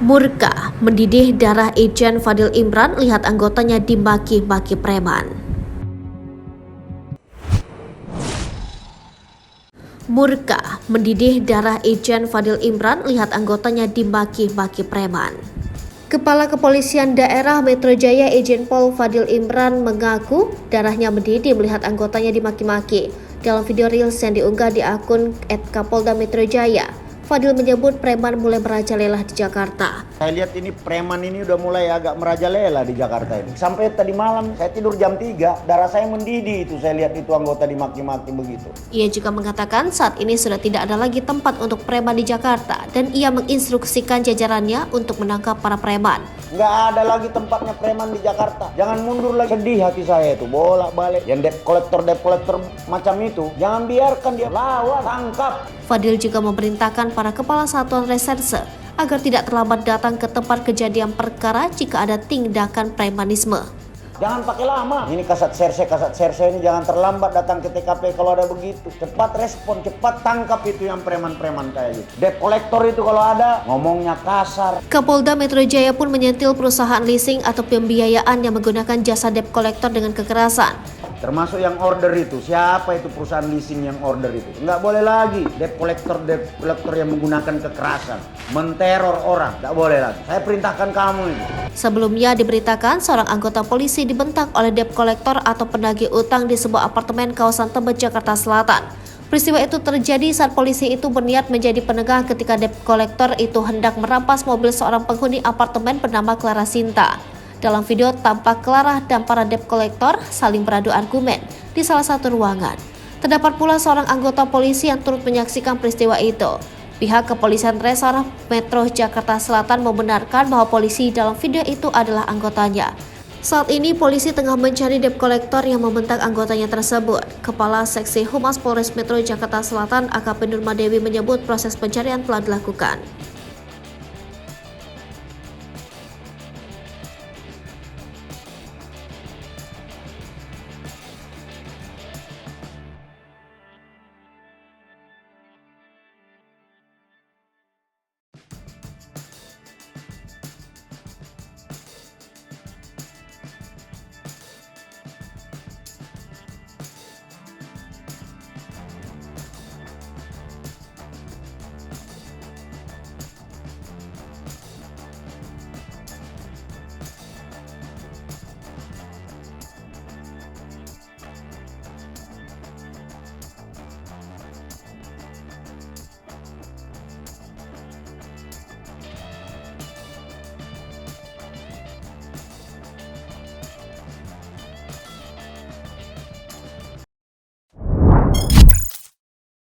Murka mendidih darah Irjen Fadil Imran lihat anggotanya dimaki-maki preman. Murka mendidih darah Irjen Fadil Imran lihat anggotanya dimaki-maki preman. Kepala Kepolisian Daerah Metro Jaya Irjen Pol Fadil Imran mengaku darahnya mendidih melihat anggotanya dimaki-maki. Dalam video reels yang diunggah di akun @Kapolda Metro Jaya, Fadil menyebut preman mulai merajalela di Jakarta. Saya lihat ini preman ini udah mulai agak merajalela di Jakarta ini. Sampai tadi malam saya tidur jam 3, darah saya mendidih itu saya lihat itu anggota dimaki-maki begitu. Ia juga mengatakan saat ini sudah tidak ada lagi tempat untuk preman di Jakarta dan ia menginstruksikan jajarannya untuk menangkap para preman. Nggak ada lagi tempatnya preman di Jakarta. Jangan mundur lagi. Sedih hati saya itu, bolak-balik. Yang debt collector macam itu, jangan biarkan dia lawan, tangkap. Fadil juga memerintahkan para kepala satuan reserse agar tidak terlambat datang ke tempat kejadian perkara jika ada tindakan premanisme. Jangan pakai lama. Ini kasat serse ini jangan terlambat datang ke TKP kalau ada begitu. Cepat respon, cepat tangkap itu yang preman-preman kayak gitu. Debt collector itu kalau ada ngomongnya kasar. Kapolda Metro Jaya pun menyentil perusahaan leasing atau pembiayaan yang menggunakan jasa debt collector dengan kekerasan. Termasuk yang order itu, siapa itu perusahaan leasing yang order itu? Nggak boleh lagi debt collector yang menggunakan kekerasan, menteror orang, nggak boleh lagi. Saya perintahkan kamu itu. Sebelumnya diberitakan seorang anggota polisi dibentak oleh debt collector atau penagih utang di sebuah apartemen kawasan Tebet, Jakarta Selatan. Peristiwa itu terjadi saat polisi itu berniat menjadi penegah ketika debt collector itu hendak merampas mobil seorang penghuni apartemen bernama Clara Sinta. Dalam video tampak Clara dan para debt collector saling beradu argumen di salah satu ruangan. Terdapat pula seorang anggota polisi yang turut menyaksikan peristiwa itu. Pihak Kepolisian Resor Metro Jakarta Selatan membenarkan bahwa polisi dalam video itu adalah anggotanya. Saat ini polisi tengah mencari debt collector yang membentak anggotanya tersebut. Kepala Seksi Humas Polres Metro Jakarta Selatan AKP Nurmadewi menyebut proses pencarian telah dilakukan.